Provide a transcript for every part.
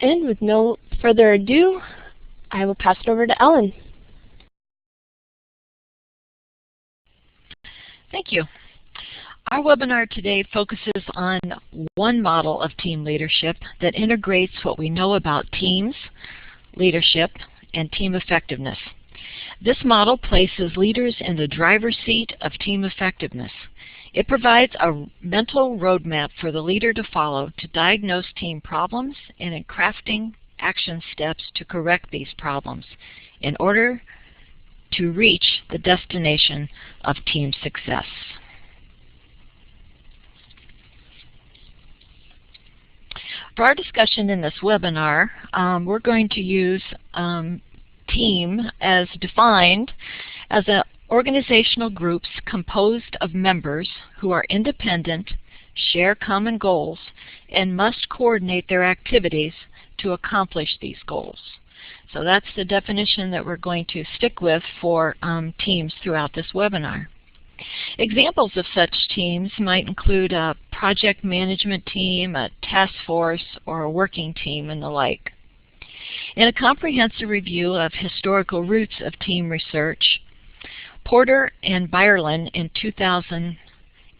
And with no further ado, I will pass it over to Ellen. Thank you. Our webinar today focuses on one model of team leadership that integrates what we know about teams, leadership, and team effectiveness. This model places leaders in the driver's seat of team effectiveness. It provides a mental roadmap for the leader to follow to diagnose team problems and in crafting action steps to correct these problems in order to reach the destination of team success. For our discussion in this webinar, we're going to use team as defined as an organizational groups composed of members who are independent, share common goals, and must coordinate their activities to accomplish these goals. So that's the definition that we're going to stick with for teams throughout this webinar. Examples of such teams might include a project management team, a task force, or a working team, and the like. In a comprehensive review of historical roots of team research, Porter and Byerlin in 2000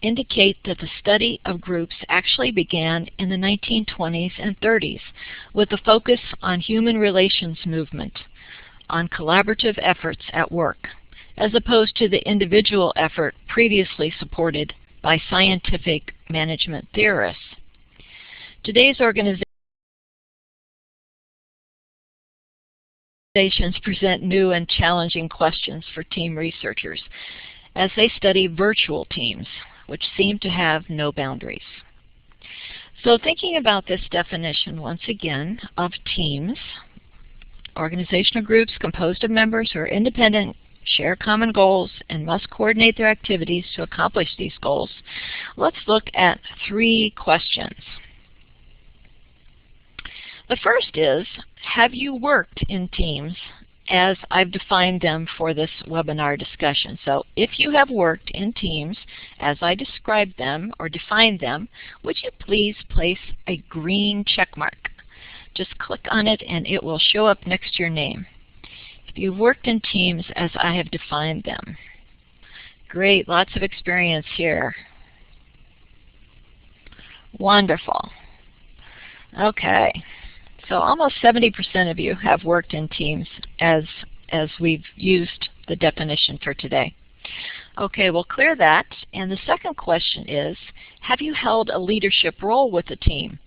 indicate that the study of groups actually began in the 1920s and 30s with a focus on human relations movement, on collaborative efforts at work, as opposed to the individual effort previously supported by scientific management theorists. Today's organizations present new and challenging questions for team researchers as they study virtual teams, which seem to have no boundaries. So thinking about this definition once again of teams, organizational groups composed of members who are independent, share common goals, and must coordinate their activities to accomplish these goals, let's look at 3 questions. The first is, have you worked in teams as I've defined them for this webinar discussion? So if you have worked in teams as I described them or defined them, would you please place a green check mark? Just click on it and it will show up next to your name. If you've worked in teams as I have defined them. Great, lots of experience here. Wonderful. Okay. So almost 70% of you have worked in teams as we've used the definition for today. Okay, we'll clear that. And the second question is, have you held a leadership role with a team?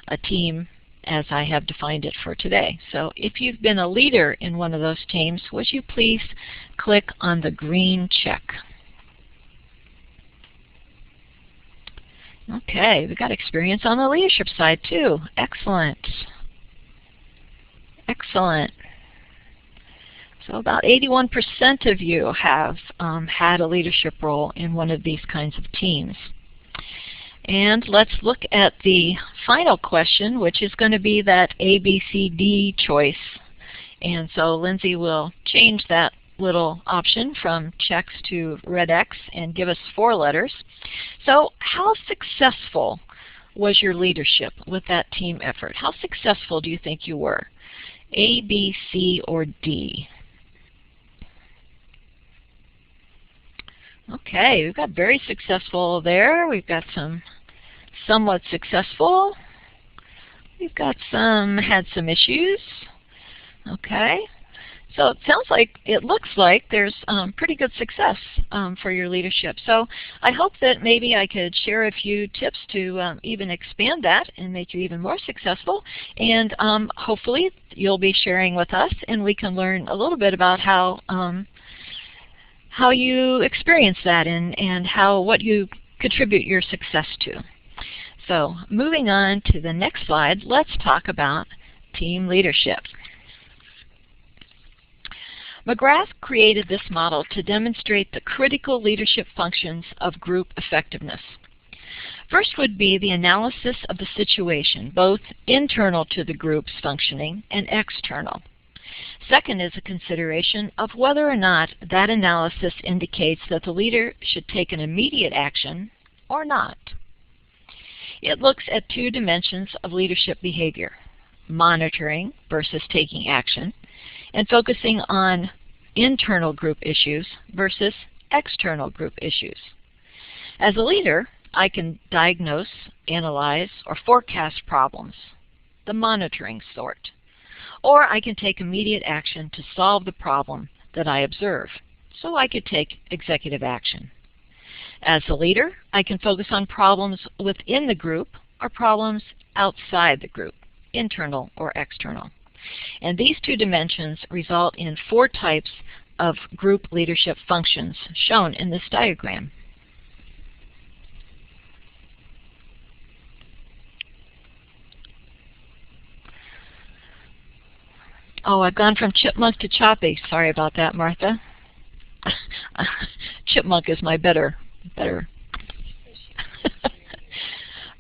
A team as I have defined it for today. So if you've been a leader in one of those teams, would you please click on the green check? Okay, we've got experience on the leadership side too. Excellent. Excellent. So about 81% of you have had a leadership role in one of these kinds of teams. And let's look at the final question, which is going to be that A, B, C, D choice. And so Lindsay will change that little option from checks to red X and give us 4 letters. So how successful was your leadership with that team effort? How successful do you think you were? A, B, C, or D? Okay, we've got very successful there. We've got some somewhat successful. We've got some had some issues. Okay, so it sounds like, it looks like there's pretty good success for your leadership. So I hope that maybe I could share a few tips to even expand that and make you even more successful. And hopefully you'll be sharing with us and we can learn a little bit about how you experience that and what you contribute your success to. So moving on to the next slide, let's talk about team leadership. McGrath created this model to demonstrate the critical leadership functions of group effectiveness. First would be the analysis of the situation, both internal to the group's functioning and external. Second is a consideration of whether or not that analysis indicates that the leader should take an immediate action or not. It looks at 2 dimensions of leadership behavior. monitoring versus taking action, and focusing on internal group issues versus external group issues. As a leader, I can diagnose, analyze, or forecast problems, the monitoring sort. Or I can take immediate action to solve the problem that I observe, so I could take executive action. As a leader, I can focus on problems within the group or problems outside the group, internal or external. And these two dimensions result in 4 types of group leadership functions shown in this diagram. Oh, I've gone from chipmunk to choppy. Sorry about that, Martha. Chipmunk is my better.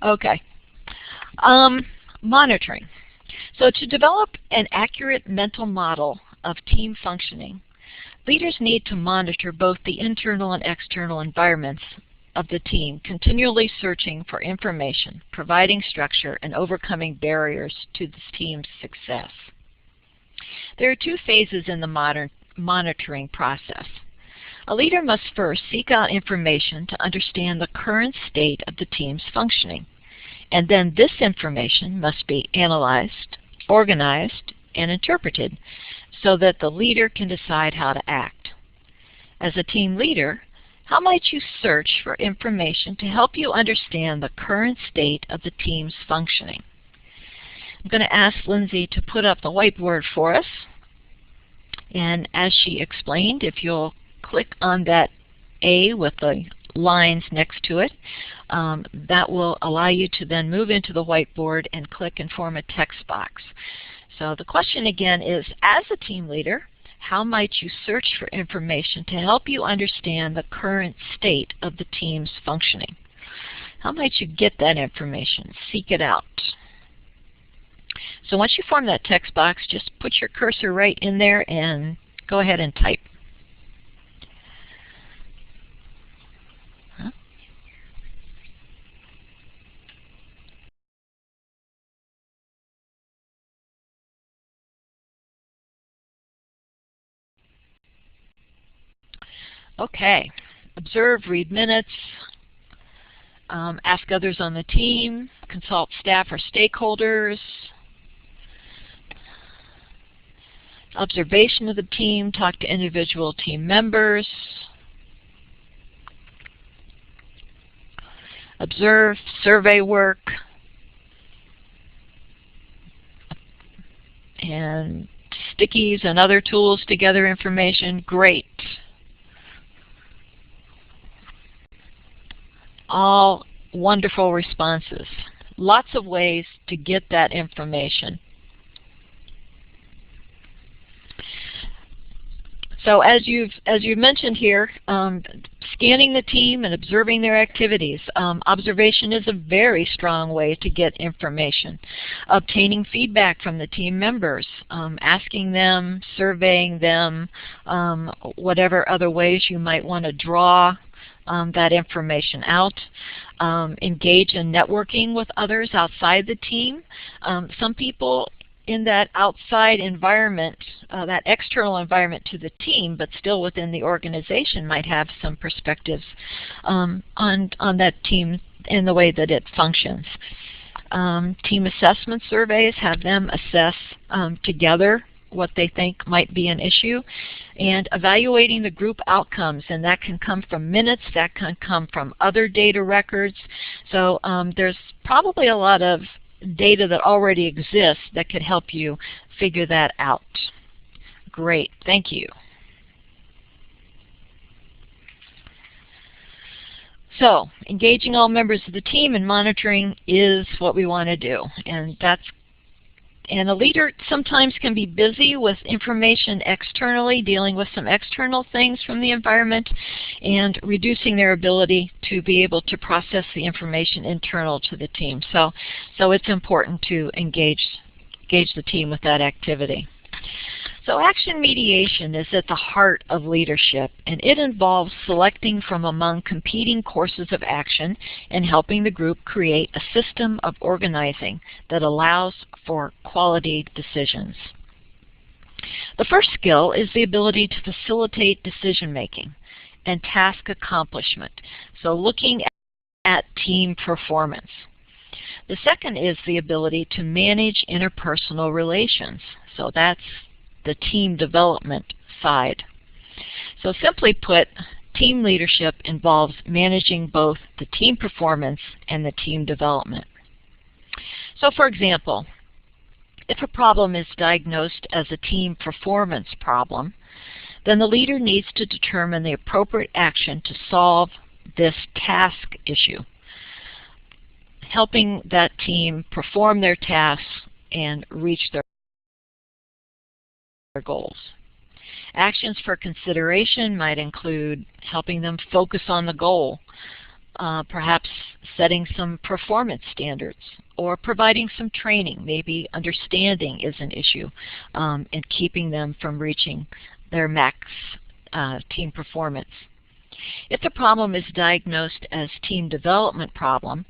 Okay. Monitoring. So to develop an accurate mental model of team functioning, leaders need to monitor both the internal and external environments of the team, continually searching for information, providing structure, and overcoming barriers to the team's success. There are 2 phases in the monitoring process. A leader must first seek out information to understand the current state of the team's functioning, and then this information must be analyzed, organized, and interpreted so that the leader can decide how to act. As a team leader, how might you search for information to help you understand the current state of the team's functioning? I'm going to ask Lindsay to put up the whiteboard for us. And as she explained, if you'll click on that A with the lines next to it, that will allow you to then move into the whiteboard and click and form a text box. So the question again is, as a team leader, how might you search for information to help you understand the current state of the team's functioning? How might you get that information? Seek it out. So once you form that text box, just put your cursor right in there and go ahead and type. Okay. Observe, read minutes, ask others on the team, consult staff or stakeholders, observation of the team, talk to individual team members, observe, survey work, and stickies and other tools to gather information. Great. All wonderful responses. Lots of ways to get that information. So as you've mentioned here, scanning the team and observing their activities. Observation is a very strong way to get information. Obtaining feedback from the team members, asking them, surveying them, whatever other ways you might want to draw that information out. Engage in networking with others outside the team. Some people in that outside environment, that external environment to the team, but still within the organization, might have some perspectives on that team in the way that it functions. Team assessment surveys have them assess together what they think might be an issue, and evaluating the group outcomes, and that can come from minutes, that can come from other data records. So there's probably a lot of data that already exists that could help you figure that out. Great, thank you. So, engaging all members of the team and monitoring is what we want to do, and a leader sometimes can be busy with information externally, dealing with some external things from the environment, and reducing their ability to be able to process the information internal to the team. So it's important to engage the team with that activity. So action mediation is at the heart of leadership, and it involves selecting from among competing courses of action and helping the group create a system of organizing that allows for quality decisions. The first skill is the ability to facilitate decision-making and task accomplishment, so looking at team performance. The second is the ability to manage interpersonal relations, so that's the team development side. So simply put, team leadership involves managing both the team performance and the team development. So for example, if a problem is diagnosed as a team performance problem, then the leader needs to determine the appropriate action to solve this task issue, helping that team perform their tasks and reach their goals. Actions for consideration might include helping them focus on the goal, perhaps setting some performance standards, or providing some training. Maybe understanding is an issue in keeping them from reaching their max team performance. If the problem is diagnosed as team development problem,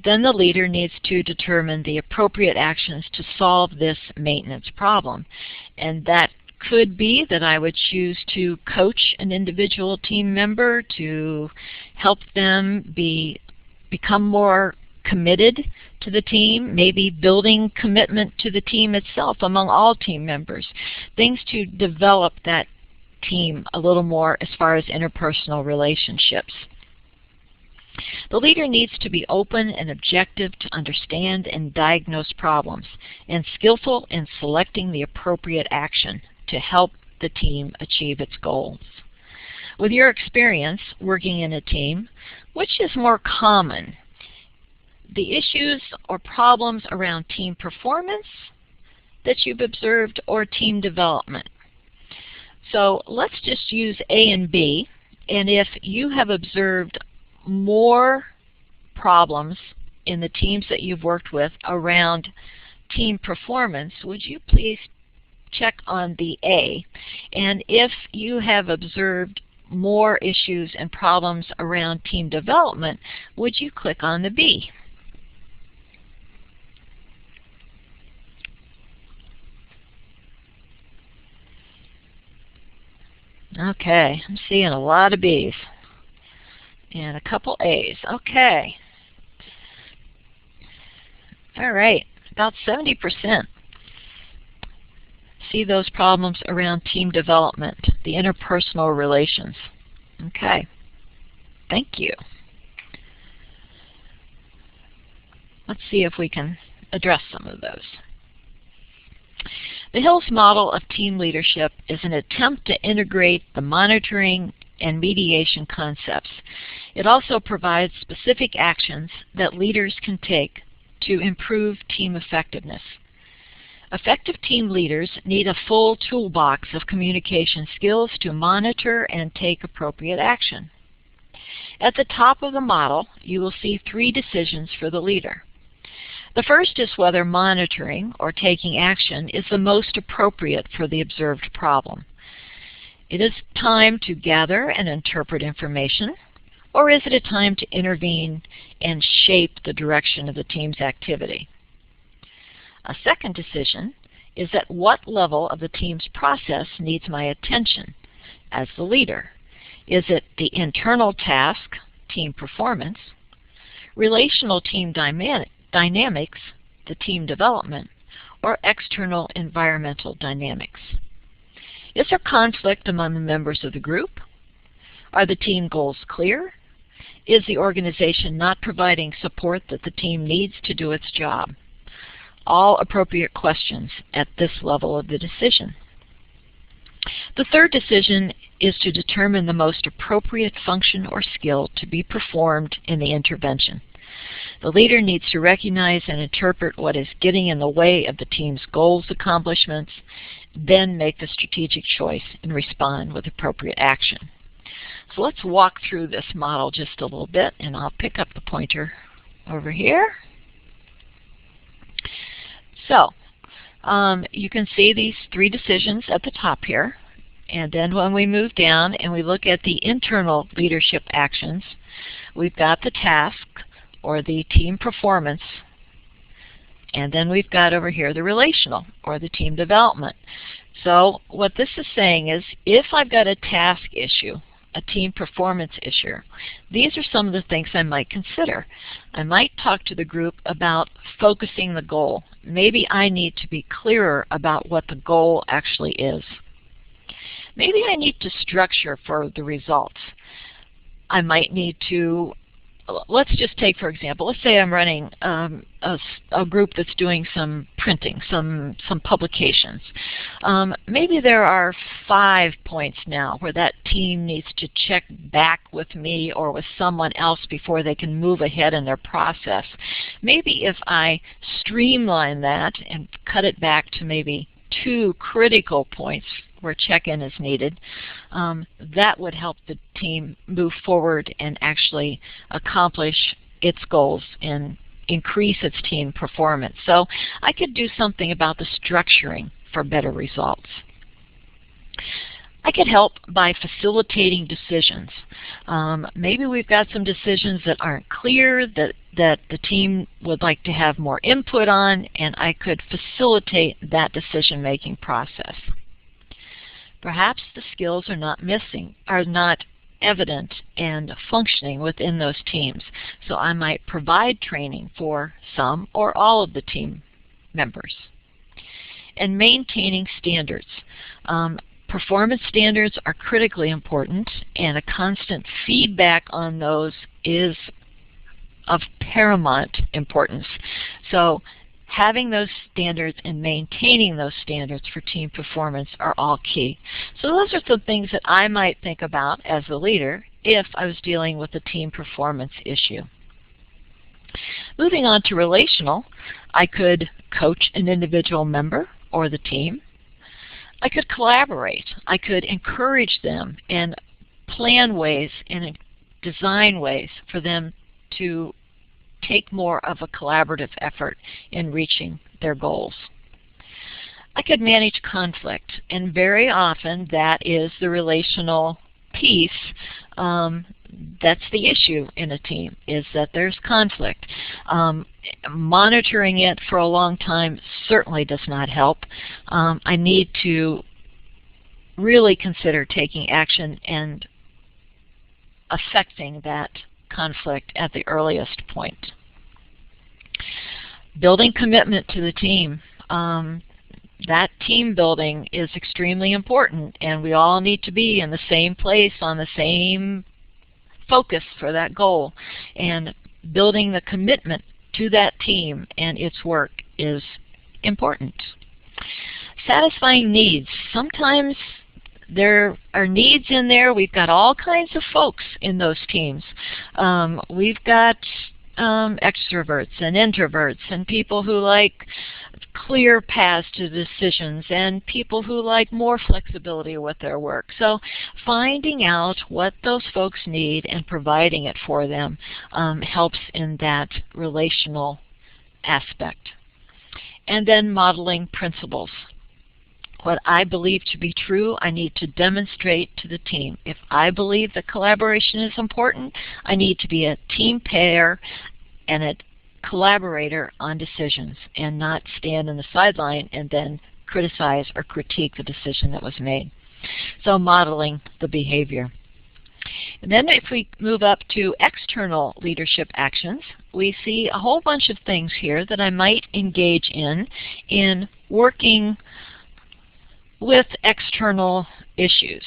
then the leader needs to determine the appropriate actions to solve this maintenance problem. And that could be that I would choose to coach an individual team member to help them become more committed to the team, maybe building commitment to the team itself among all team members, things to develop that team a little more as far as interpersonal relationships. The leader needs to be open and objective to understand and diagnose problems, and skillful in selecting the appropriate action to help the team achieve its goals. With your experience working in a team, which is more common, the issues or problems around team performance that you've observed or team development? So let's just use A and B, and if you have observed more problems in the teams that you've worked with around team performance, would you please check on the A? And if you have observed more issues and problems around team development, would you click on the B? Okay, I'm seeing a lot of B's and a couple A's. Okay. All right, about 70% see those problems around team development, the interpersonal relations. Okay, thank you. Let's see if we can address some of those. The Hills model of team leadership is an attempt to integrate the monitoring and mediation concepts. It also provides specific actions that leaders can take to improve team effectiveness. Effective team leaders need a full toolbox of communication skills to monitor and take appropriate action. At the top of the model, you will see 3 decisions for the leader. The first is whether monitoring or taking action is the most appropriate for the observed problem. It is time to gather and interpret information, or is it a time to intervene and shape the direction of the team's activity? A second decision is at what level of the team's process needs my attention as the leader. Is it the internal task, team performance, relational team dynamics, the team development, or external environmental dynamics? Is there conflict among the members of the group? Are the team goals clear? Is the organization not providing support that the team needs to do its job? All appropriate questions at this level of the decision. The third decision is to determine the most appropriate function or skill to be performed in the intervention. The leader needs to recognize and interpret what is getting in the way of the team's goals accomplishments, then make the strategic choice and respond with appropriate action. So let's walk through this model just a little bit, and I'll pick up the pointer over here. So You can see these 3 decisions at the top here. And then when we move down and we look at the internal leadership actions, we've got the task or the team performance, and then we've got over here the relational or the team development. So what this is saying is, if I've got a task issue, a team performance issue, these are some of the things I might consider. I might talk to the group about focusing the goal. Maybe I need to be clearer about what the goal actually is. Maybe I need to structure for the results. I might need to, let's just take, for example, let's say I'm running a group that's doing some printing, some publications. Maybe there are 5 points now where that team needs to check back with me or with someone else before they can move ahead in their process. Maybe if I streamline that and cut it back to maybe 2 critical points where check-in is needed, that would help the team move forward and actually accomplish its goals and increase its team performance. So I could do something about the structuring for better results. I could help by facilitating decisions. Maybe we've got some decisions that aren't clear, that the team would like to have more input on, and I could facilitate that decision-making process. Perhaps the skills are not evident and functioning within those teams. So I might provide training for some or all of the team members. And maintaining standards. Performance standards are critically important, and a constant feedback on those is of paramount importance. So having those standards and maintaining those standards for team performance are all key. So those are some things that I might think about as a leader if I was dealing with a team performance issue. Moving on to relational, I could coach an individual member or the team. I could collaborate. I could encourage them and plan ways and design ways for them to take more of a collaborative effort in reaching their goals. I could manage conflict, and very often that is the relational piece. That's the issue in a team, is that there's conflict. Monitoring it for a long time certainly does not help. I need to really consider taking action and affecting that conflict at the earliest point. Building commitment to the team. That team building is extremely important, and we all need to be in the same place on the same focus for that goal. And building the commitment to that team and its work is important. Satisfying needs. Sometimes there are needs in there. We've got all kinds of folks in those teams. We've got extroverts and introverts and people who like clear paths to decisions and people who like more flexibility with their work. So finding out what those folks need and providing it for them helps in that relational aspect. And then modeling principles. What I believe to be true, I need to demonstrate to the team. If I believe that collaboration is important, I need to be a team player and a collaborator on decisions and not stand on the sideline and then criticize or critique the decision that was made. So modeling the behavior. And then if we move up to external leadership actions, we see a whole bunch of things here that I might engage in working with external issues.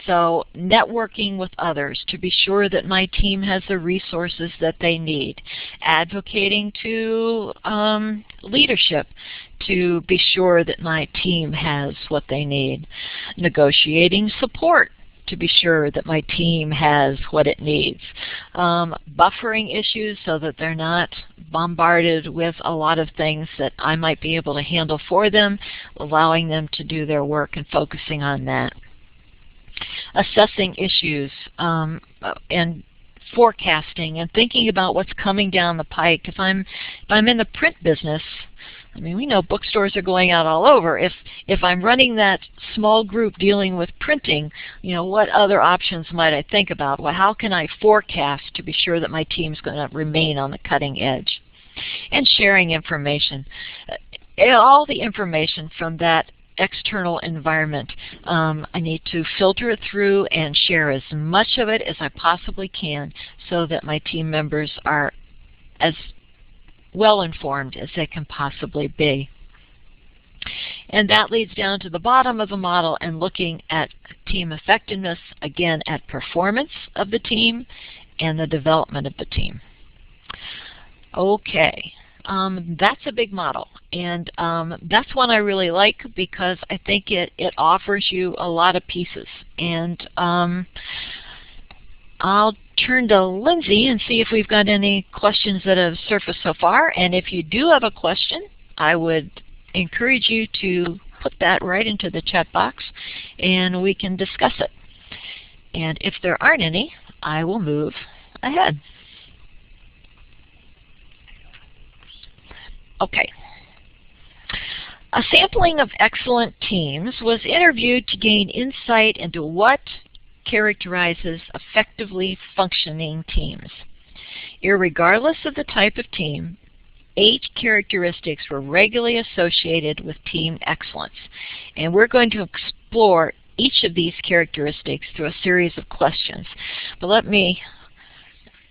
So networking with others to be sure that my team has the resources that they need. Advocating to leadership to be sure that my team has what they need. Negotiating support to be sure that my team has what it needs. Buffering issues so that they're not bombarded with a lot of things that I might be able to handle for them, allowing them to do their work and focusing on that. Assessing issues and forecasting and thinking about what's coming down the pike. If I'm in the print business, I mean, we know bookstores are going out all over. If I'm running that small group dealing with printing, you know, what other options might I think about? Well, how can I forecast to be sure that my team's going to remain on the cutting edge? And sharing information. All the information from that external environment, I need to filter it through and share as much of it as I possibly can so that my team members are as well informed as they can possibly be. And that leads down to the bottom of the model and looking at team effectiveness, again at performance of the team and the development of the team. Okay, that's a big model, and that's one I really like because I think it offers you a lot of pieces. And I'll turn to Lindsay and see if we've got any questions that have surfaced so far. And if you do have a question, I would encourage you to put that right into the chat box and we can discuss it. And if there aren't any, I will move ahead. Okay. A sampling of excellent teams was interviewed to gain insight into what characterizes effectively functioning teams. Irregardless of the type of team, 8 characteristics were regularly associated with team excellence. And we're going to explore each of these characteristics through a series of questions. But let me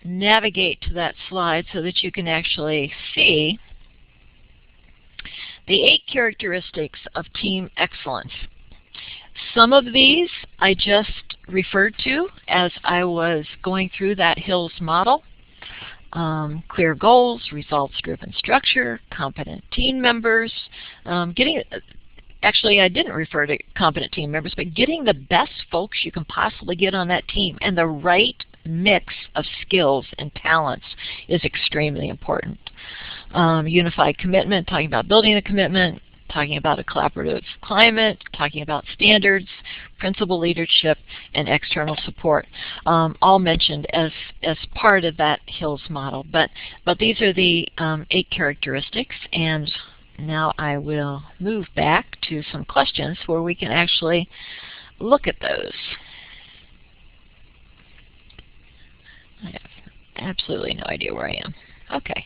navigate to that slide so that you can actually see the 8 characteristics of team excellence. Some of these I just referred to as I was going through that Hills model. Clear goals, results-driven structure, competent team members, actually I didn't refer to competent team members, but getting the best folks you can possibly get on that team and the right mix of skills and talents is extremely important. Unified commitment, talking about building a commitment, talking about a collaborative climate, talking about standards, principal leadership, and external support, all mentioned as part of that Hills model. But these are the 8 characteristics, and now I will move back to some questions where we can actually look at those. I have absolutely no idea where I am. Okay.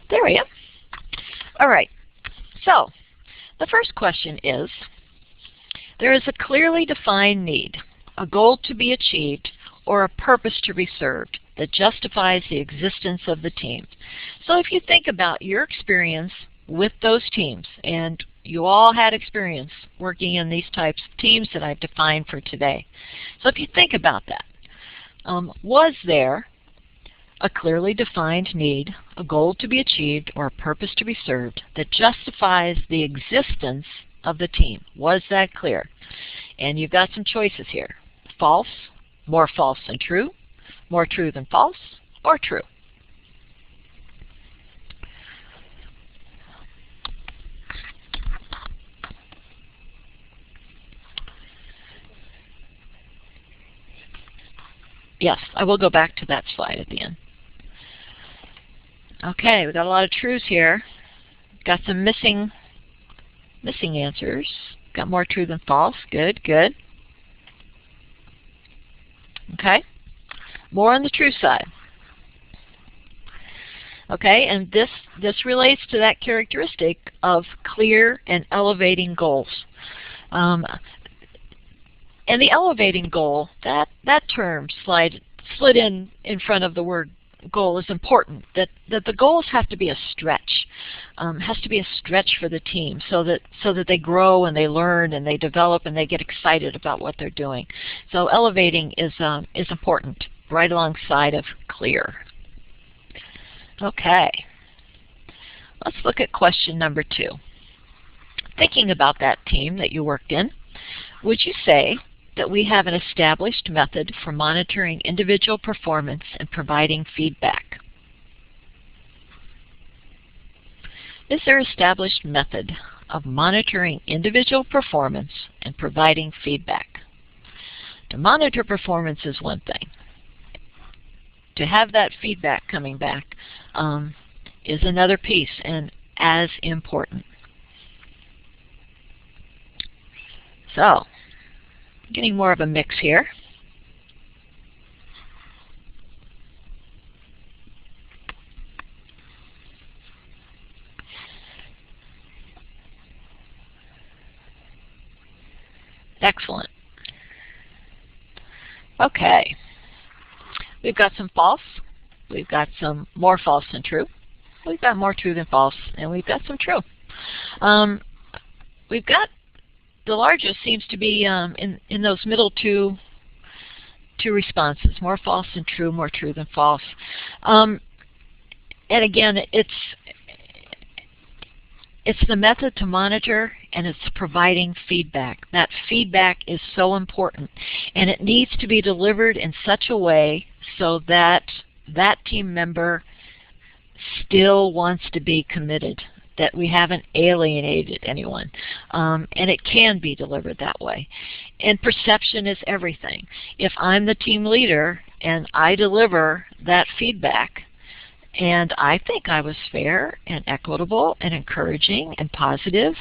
There we go. All right. So, the first question is, there is a clearly defined need, a goal to be achieved, or a purpose to be served that justifies the existence of the team. So if you think about your experience with those teams, and you all had experience working in these types of teams that I've defined for today. So if you think about that, was there a clearly defined need, a goal to be achieved, or a purpose to be served that justifies the existence of the team? Was that clear? And you've got some choices here. False, more false than true, more true than false, or true. Yes, I will go back to that slide at the end. Okay, we've got a lot of truths here. Got some missing answers. Got more true than false. Good, good. Okay, more on the true side. Okay, and this relates to that characteristic of clear and elevating goals. And the elevating goal, that term slid in front of the word goal is important. That the goals have to be a stretch, has to be a stretch for the team, so that they grow and they learn and they develop and they get excited about what they're doing. So elevating is important, right alongside of clear. Okay, let's look at question number 2. Thinking about that team that you worked in, would you say that we have an established method for monitoring individual performance and providing feedback? Is there an established method of monitoring individual performance and providing feedback? To monitor performance is one thing. To have that feedback coming back is another piece. And as important. So, getting more of a mix here. Excellent. Okay. We've got some false. We've got some more false than true. We've got more true than false. And we've got some true. We've got the largest seems to be in those middle two responses. More false than true, more true than false. And again, it's the method to monitor, and it's providing feedback. That feedback is so important, and it needs to be delivered in such a way so that that team member still wants to be committed, that we haven't alienated anyone. And it can be delivered that way. And perception is everything. If I'm the team leader and I deliver that feedback, and I think I was fair and equitable and encouraging and positive,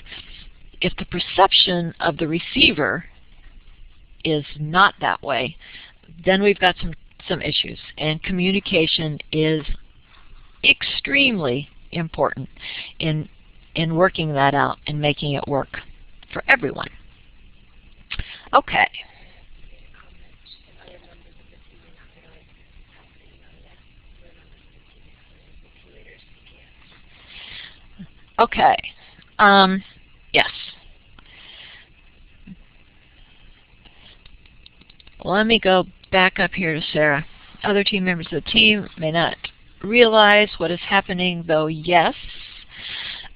if the perception of the receiver is not that way, then we've got some issues. And communication is extremely important in working that out and making it work for everyone. Okay. Okay. Yes. Let me go back up here to Sarah. Other team members of the team may not realize what is happening, though yes,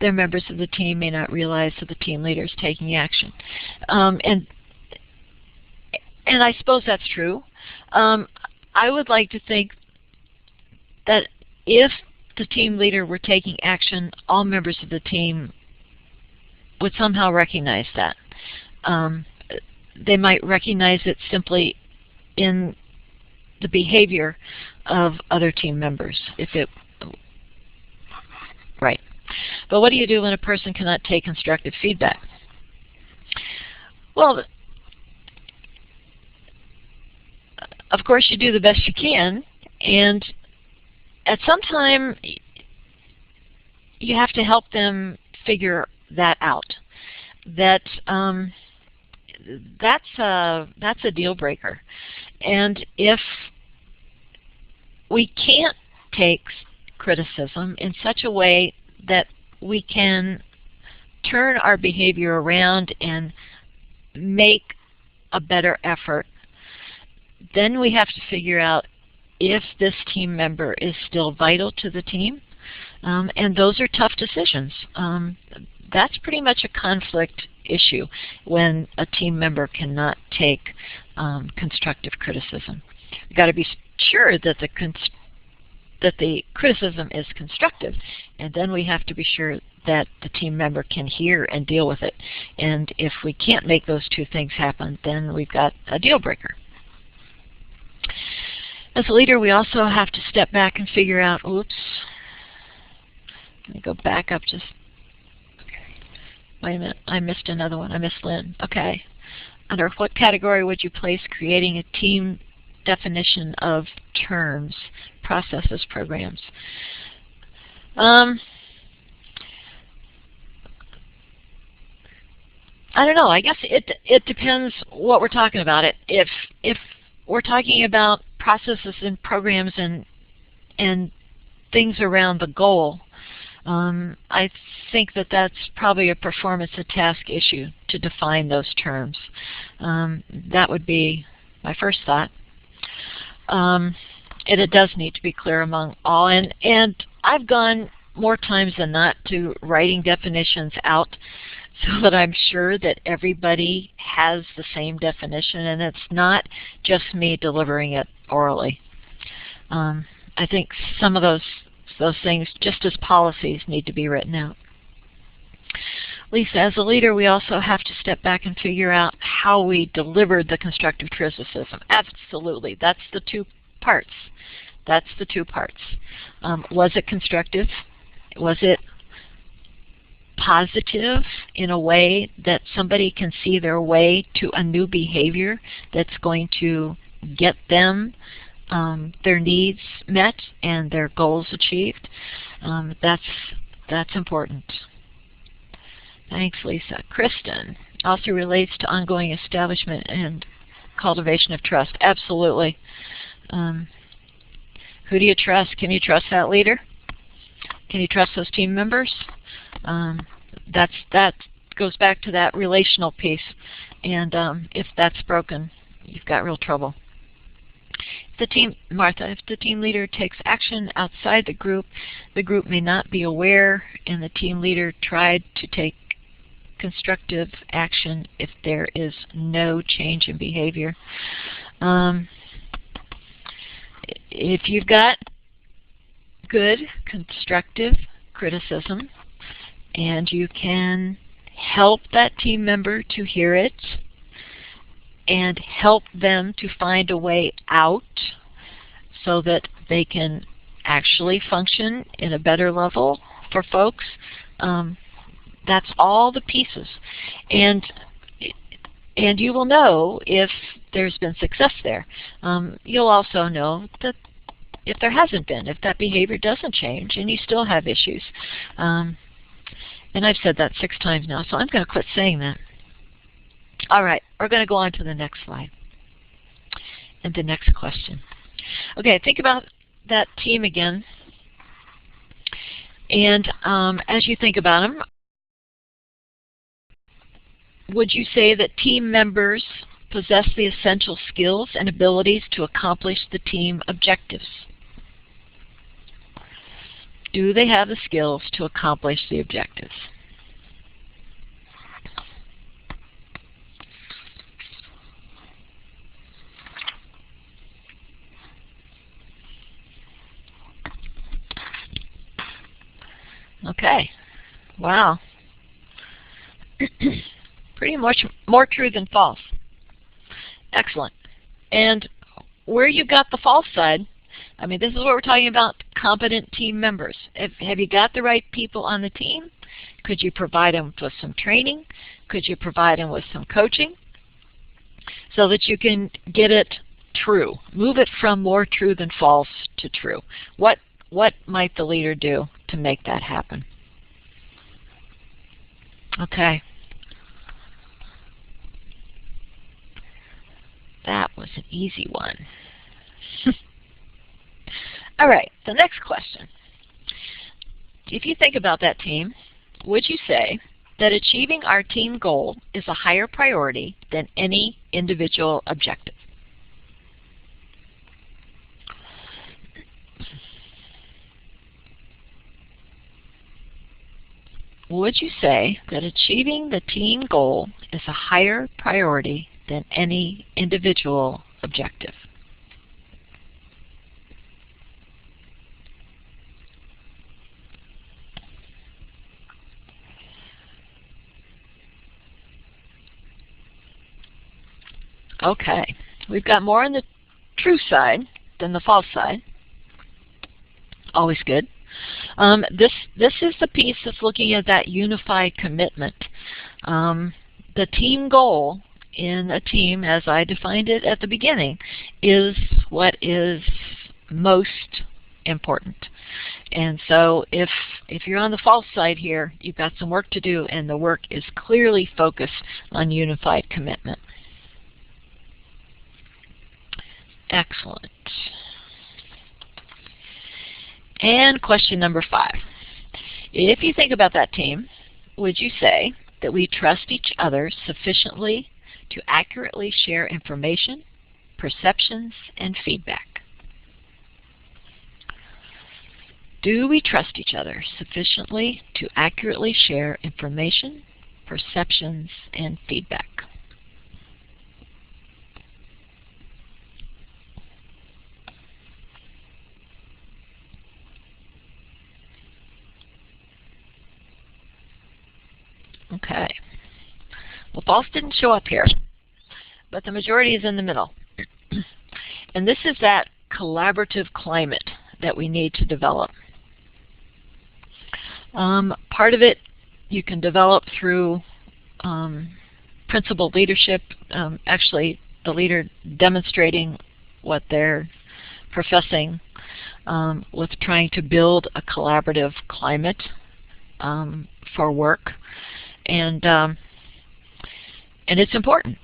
their members of the team may not realize that the team leader is taking action. And I suppose that's true. I would like to think that if the team leader were taking action, all members of the team would somehow recognize that. They might recognize it simply in the behavior of other team members. Right. But what do you do when a person cannot take constructive feedback? Well, of course you do the best you can, and at some time you have to help them figure that out. That's a deal breaker. And if we can't take criticism in such a way that we can turn our behavior around and make a better effort, then we have to figure out if this team member is still vital to the team. And those are tough decisions. That's pretty much a conflict issue when a team member cannot take constructive criticism. You've got to be sure that the criticism is constructive, and then we have to be sure that the team member can hear and deal with it. And if we can't make those two things happen, then we've got a deal breaker. As a leader, we also have to step back and figure out, oops, let me go back up just, okay. Wait a minute, I missed another one. I missed Lynn. Okay. Under what category would you place creating a team definition of terms, processes, programs? I don't know. I guess it depends what we're talking about. If we're talking about processes and programs and things around the goal, I think that's probably a performance of task issue to define those terms. That would be my first thought. And it does need to be clear among all. And I've gone more times than not to writing definitions out so that I'm sure that everybody has the same definition and it's not just me delivering it orally. I think some of those things, just as policies, need to be written out. Lisa, as a leader, we also have to step back and figure out how we delivered the constructive criticism. Absolutely. That's the two parts. That's the two parts. Was it constructive? Was it positive in a way that somebody can see their way to a new behavior that's going to get them their needs met and their goals achieved. That's important. Thanks, Lisa. Kristen, also relates to ongoing establishment and cultivation of trust. Absolutely. Who do you trust? Can you trust that leader? Can you trust those team members? That goes back to that relational piece. And if that's broken, you've got real trouble. Martha, if the team leader takes action outside the group may not be aware, and the team leader tried to take constructive action if there is no change in behavior. If you've got good constructive criticism and you can help that team member to hear it and help them to find a way out so that they can actually function in a better level for folks, that's all the pieces. And you will know if there's been success there. You'll also know that if there hasn't been, if that behavior doesn't change and you still have issues. And I've said that 6 times now, so I'm going to quit saying that. All right, we're going to go on to the next slide and the next question. Okay, think about that team again. And as you think about them, would you say that team members possess the essential skills and abilities to accomplish the team objectives? Do they have the skills to accomplish the objectives? Okay. Wow. Pretty much more true than false. Excellent. And where you got the false side, I mean, this is what we're talking about, competent team members. Have you got the right people on the team? Could you provide them with some training? Could you provide them with some coaching so that you can get it true? Move it from more true than false to true. What might the leader do to make that happen? Okay. That was an easy one. All right, the next question. If you think about that team, would you say that achieving our team goal is a higher priority than any individual objective? Would you say that achieving the team goal is a higher priority than any individual objective? Okay, we've got more on the true side than the false side. Always good. This is the piece that's looking at that unified commitment. The team goal in a team, as I defined it at the beginning, is what is most important. And so if you're on the false side here, you've got some work to do, and the work is clearly focused on unified commitment. Excellent. And question number 5. If you think about that team, would you say that we trust each other sufficiently to accurately share information, perceptions, and feedback? Do we trust each other sufficiently to accurately share information, perceptions, and feedback? Okay. Well, false didn't show up here, but the majority is in the middle. And this is that collaborative climate that we need to develop. Part of it you can develop through principled leadership, actually the leader demonstrating what they're professing, with trying to build a collaborative climate for work, and it's important.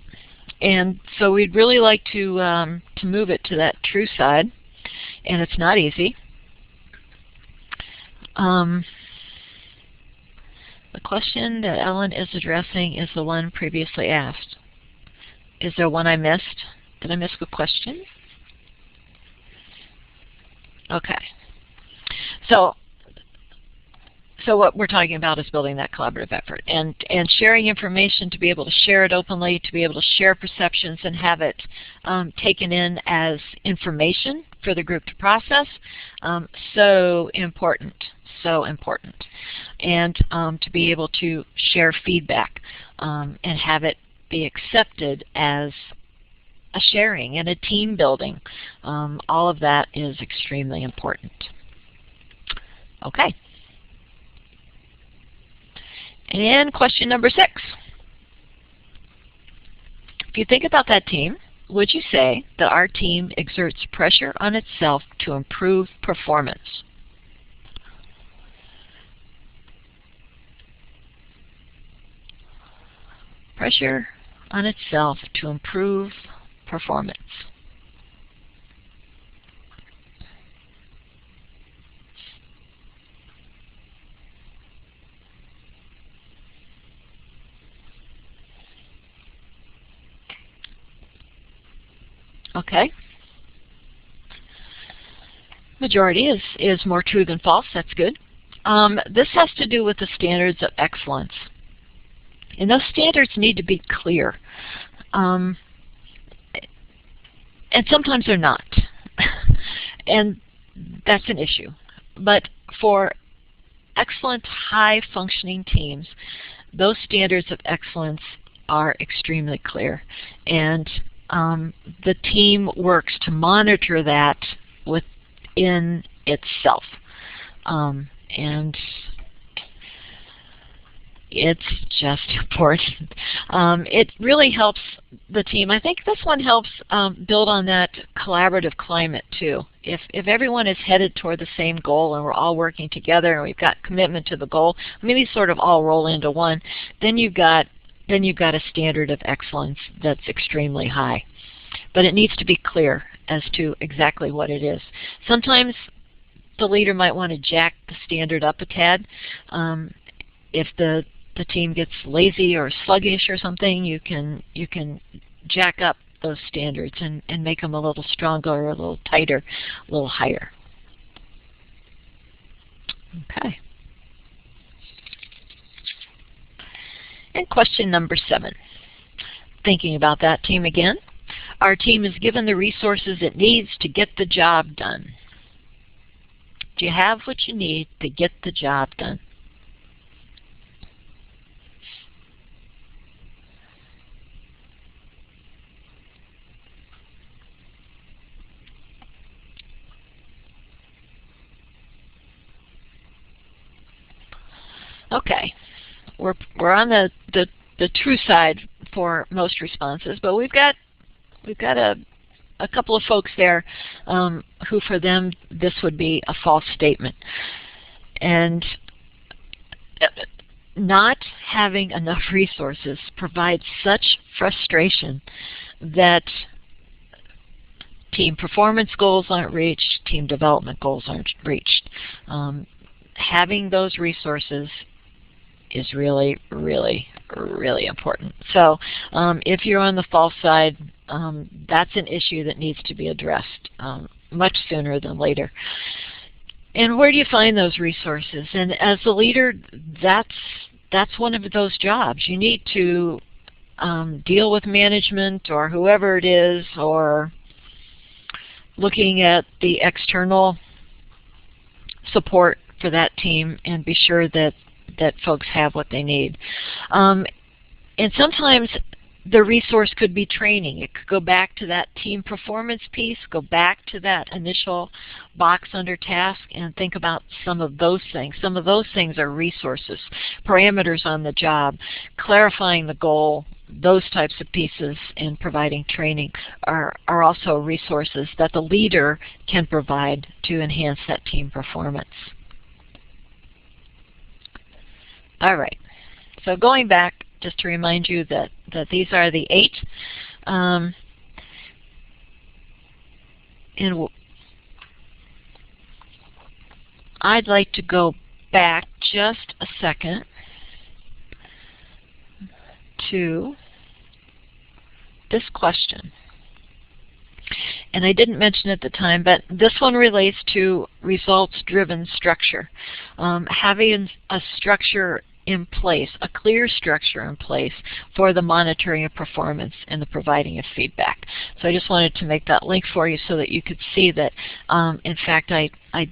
And so we'd really like to move it to that true side, and it's not easy. The question that Ellen is addressing is the one previously asked. Is there one I missed? Did I miss a question? Okay. So what we're talking about is building that collaborative effort and sharing information, to be able to share it openly, to be able to share perceptions and have it taken in as information for the group to process. So important, so important. And to be able to share feedback and have it be accepted as a sharing and a team building. All of that is extremely important. Okay. And question number 6. If you think about that team, would you say that our team exerts pressure on itself to improve performance? Pressure on itself to improve performance. Okay. Majority is more true than false. That's good. This has to do with the standards of excellence. And those standards need to be clear. And sometimes they're not. And that's an issue. But for excellent, high-functioning teams, those standards of excellence are extremely clear. And the team works to monitor that within itself. And it's just important. It really helps the team. I think this one helps build on that collaborative climate too. If everyone is headed toward the same goal and we're all working together and we've got commitment to the goal, maybe sort of all roll into one, then you've got a standard of excellence that's extremely high. But it needs to be clear as to exactly what it is. Sometimes the leader might want to jack the standard up a tad. If the team gets lazy or sluggish or something, you can jack up those standards and make them a little stronger, or a little tighter, a little higher. Okay. And question number 7. Thinking about that team again. Our team is given the resources it needs to get the job done. Do you have what you need to get the job done? Okay, we're on the true side for most responses, but we've got a couple of folks there who, for them, this would be a false statement. And not having enough resources provides such frustration that team performance goals aren't reached, team development goals aren't reached. Having those resources is really, really, really important. So if you're on the false side, that's an issue that needs to be addressed much sooner than later. And where do you find those resources? And as a leader, that's one of those jobs. You need to deal with management or whoever it is, or looking at the external support for that team and be sure that folks have what they need. And sometimes The resource could be training. It could go back to that team performance piece, go back to that initial box under task, and think about some of those things. Some of those things are resources, parameters on the job, clarifying the goal. Those types of pieces and providing training are also resources that the leader can provide to enhance that team performance. All right, so going back, just to remind you that these are the 8. And I'd like to go back just a second to this question. And I didn't mention at the time, but this one relates to results-driven structure. Having a structure in place, a clear structure in place for the monitoring of performance and the providing of feedback. So I just wanted to make that link for you so that you could see that, in fact, I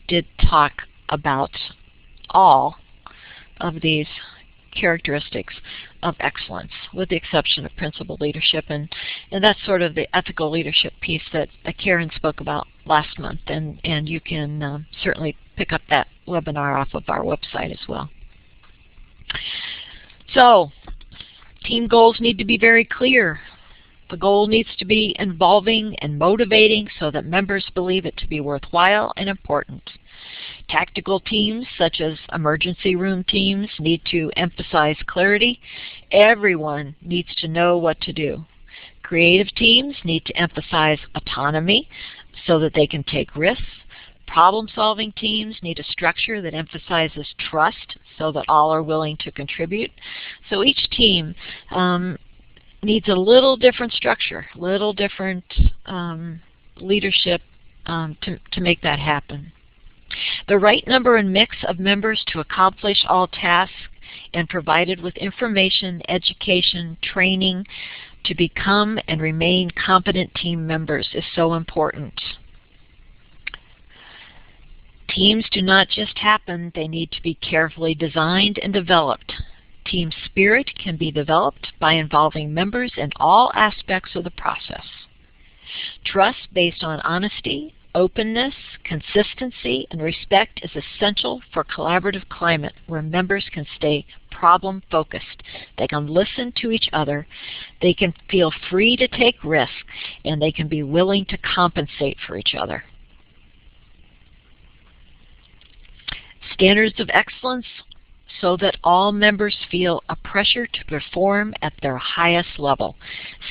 did talk about all of these characteristics of excellence, with the exception of principled leadership, and that's sort of the ethical leadership piece that Karen spoke about last month, and you can certainly pick up that webinar off of our website as well. So, team goals need to be very clear. The goal needs to be involving and motivating so that members believe it to be worthwhile and important. Tactical teams, such as emergency room teams, need to emphasize clarity. Everyone needs to know what to do. Creative teams need to emphasize autonomy so that they can take risks. Problem-solving teams need a structure that emphasizes trust so that all are willing to contribute. So each team needs a little different structure, little different leadership to make that happen. The right number and mix of members to accomplish all tasks and provided with information, education, training to become and remain competent team members is so important. Teams do not just happen, they need to be carefully designed and developed. Team spirit can be developed by involving members in all aspects of the process. Trust based on honesty, openness, consistency, and respect is essential for a collaborative climate where members can stay problem-focused. They can listen to each other, they can feel free to take risks, and they can be willing to compensate for each other. Standards of excellence so that all members feel a pressure to perform at their highest level.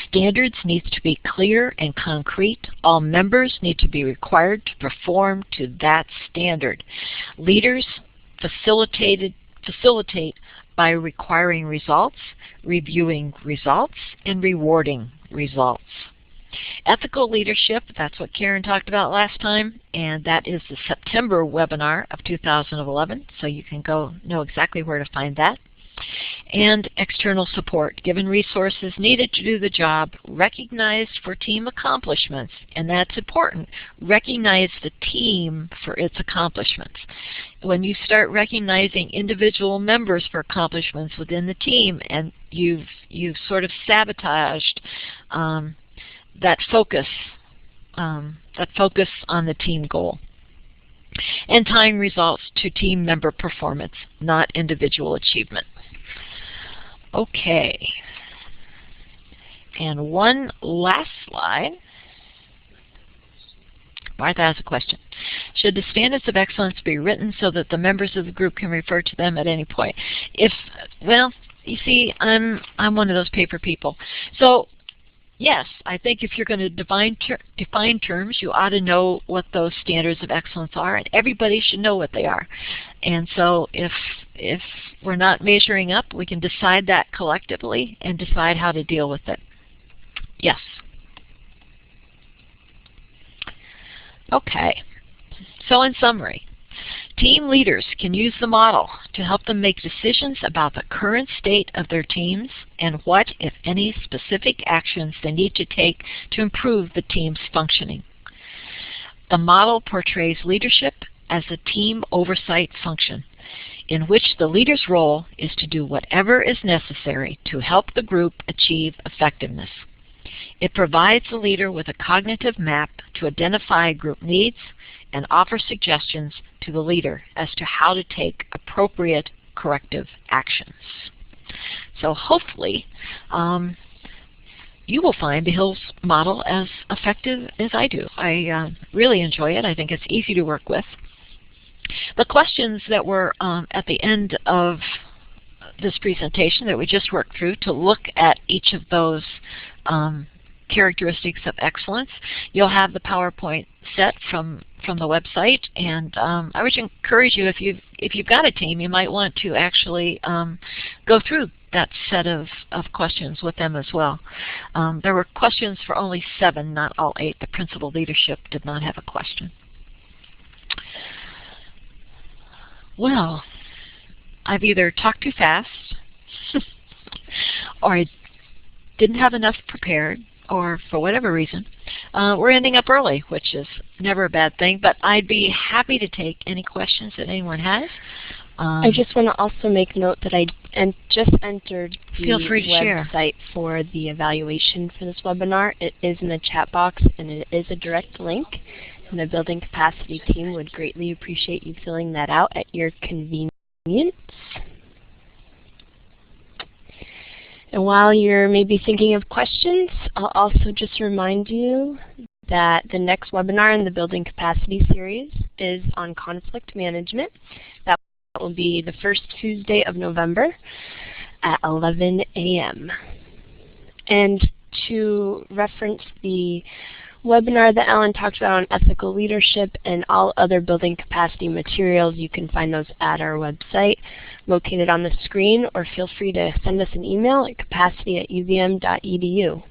Standards need to be clear and concrete. All members need to be required to perform to that standard. Leaders facilitate by requiring results, reviewing results, and rewarding results. Ethical leadership, that's what Karen talked about last time, and that is the September webinar of 2011, so you can go know exactly where to find that. And external support, given resources needed to do the job, recognized for team accomplishments, and that's important. Recognize the team for its accomplishments. When you start recognizing individual members for accomplishments within the team, and you've sort of sabotaged that focus on the team goal. And tying results to team member performance, not individual achievement. Okay. And one last slide. Martha has a question. Should the standards of excellence be written so that the members of the group can refer to them at any point? Well, you see, I'm one of those paper people. So yes, I think if you're going to define terms, you ought to know what those standards of excellence are, and everybody should know what they are. And so if we're not measuring up, we can decide that collectively and decide how to deal with it. Yes. Okay. So in summary, team leaders can use the model to help them make decisions about the current state of their teams and what, if any, specific actions they need to take to improve the team's functioning. The model portrays leadership as a team oversight function. in which the leader's role is to do whatever is necessary to help the group achieve effectiveness. It provides the leader with a cognitive map to identify group needs and offer suggestions to the leader as to how to take appropriate corrective actions. So hopefully you will find the Hills model as effective as I do. I really enjoy it. I think it's easy to work with. The questions that were at the end of this presentation that we just worked through to look at each of those characteristics of excellence. You'll have the PowerPoint set from the website, and I would encourage you, if you've got a team, you might want to actually go through that set of questions with them as well. There were questions for only 7, not all 8. The principal leadership did not have a question. Well, I've either talked too fast, or I didn't have enough prepared, or for whatever reason, we're ending up early, which is never a bad thing, but I'd be happy to take any questions that anyone has. I just want to also make note that I just entered the website for the evaluation for this webinar. It is in the chat box, and it is a direct link. And the Building Capacity team would greatly appreciate you filling that out at your convenience. And while you're maybe thinking of questions, I'll also just remind you that the next webinar in the Building Capacity series is on conflict management. That will be the first Tuesday of November at 11 a.m. And to reference the webinar that Ellen talked about on ethical leadership and all other building capacity materials, you can find those at our website located on the screen, or feel free to send us an email at capacity@uvm.edu.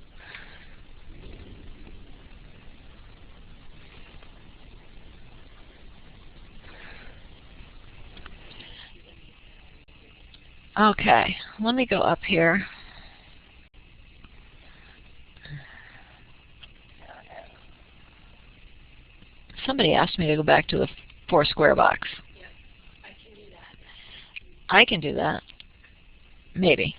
Okay, let me go up here. Somebody asked me to go back to the 4 square box. Yep, I can do that. I can do that. Maybe.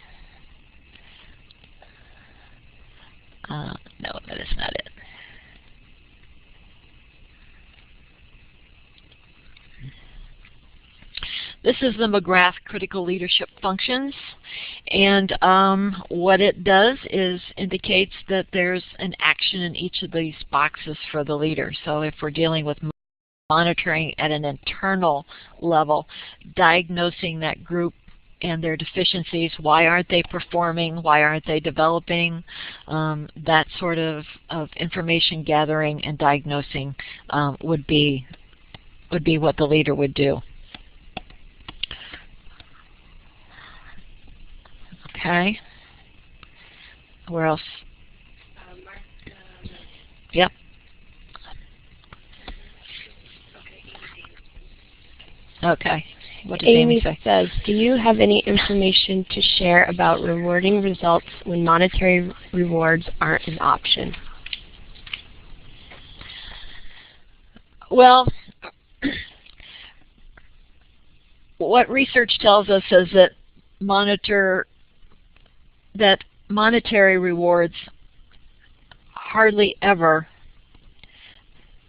No, that is not it. This is the McGrath Critical Leadership Functions, and what it does is indicates that there's an action in each of these boxes for the leader. So if we're dealing with monitoring at an internal level, diagnosing that group and their deficiencies, why aren't they performing, why aren't they developing, that sort of information gathering and diagnosing would be what the leader would do. Okay. Where else? Yep. Okay. What does Amy say? Says, do you have any information to share about rewarding results when monetary rewards aren't an option? Well, what research tells us is that monetary rewards hardly ever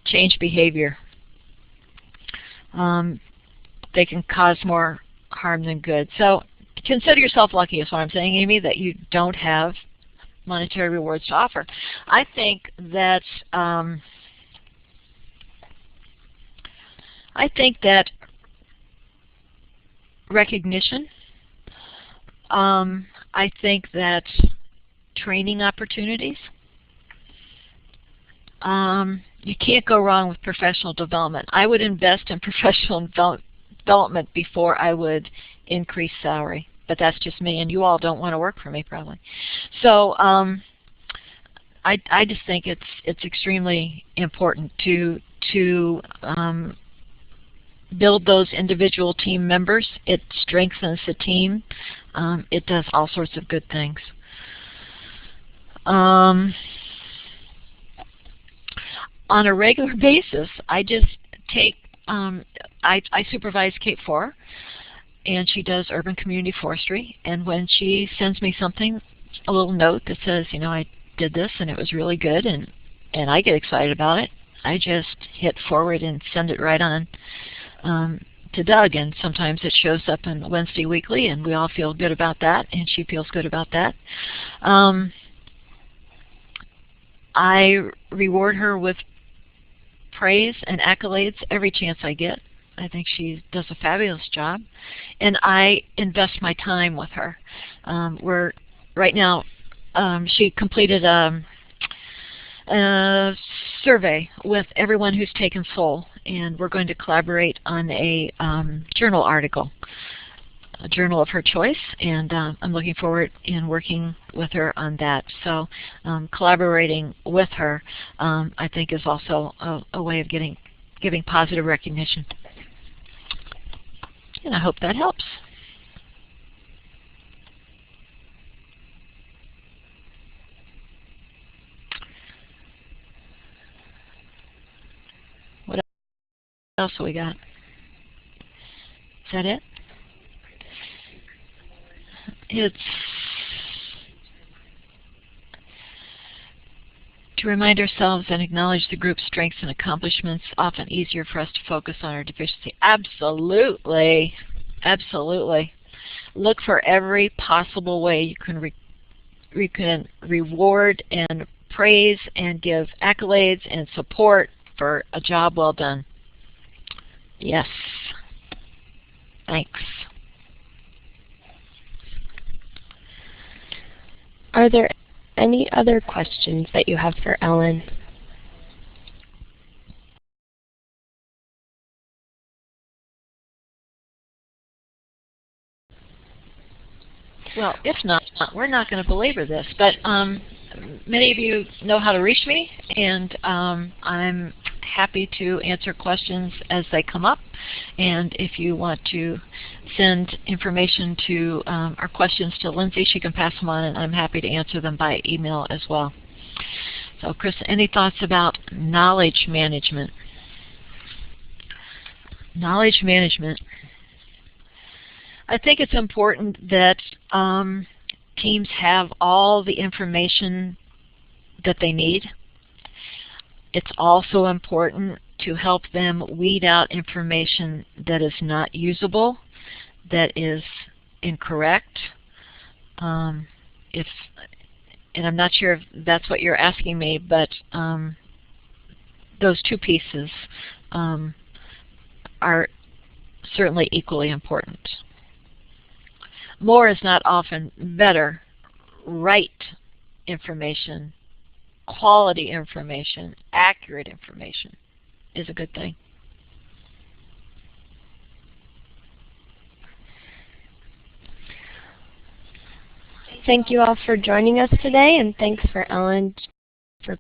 change behavior. They can cause more harm than good. So consider yourself lucky is what I'm saying, Amy, that you don't have monetary rewards to offer. I think that recognition, I think that training opportunities, you can't go wrong with professional development. I would invest in professional development before I would increase salary, but that's just me, and you all don't want to work for me probably. So I just think it's extremely important to build those individual team members. It strengthens the team. It does all sorts of good things. On a regular basis, I just take, I supervise Cape 4. and she does urban community forestry. And when she sends me something, a little note that says, you know, I did this and it was really good, and I get excited about it, I just hit forward and send it right on to Doug. And sometimes it shows up in Wednesday Weekly, and we all feel good about that, and she feels good about that. I reward her with praise and accolades every chance I get. I think she does a fabulous job, and I invest my time with her. Right now, she completed a survey with everyone who's taken SOL, and we're going to collaborate on a journal article, a journal of her choice, and I'm looking forward in working with her on that. So collaborating with her, I think, is also a way of giving positive recognition. And I hope that helps. What else have we got? Is that it? It's to remind ourselves and acknowledge the group's strengths and accomplishments, often easier for us to focus on our deficiency. Absolutely. Absolutely. Look for every possible way you can reward and praise and give accolades and support for a job well done. Yes. Thanks. Are there any other questions that you have for Ellen? Well, if not, we're not going to belabor this, but many of you know how to reach me, and I'm happy to answer questions as they come up. And if you want to send information to our questions to Lindsay, she can pass them on, and I'm happy to answer them by email as well. So, Chris, any thoughts about knowledge management? Knowledge management. I think it's important that teams have all the information that they need. It's also important to help them weed out information that is not usable, that is incorrect. And I'm not sure if that's what you're asking me, but those two pieces are certainly equally important. More is not often better. Right information, quality information, accurate information is a good thing. Thank you all for joining us today, and thanks for Ellen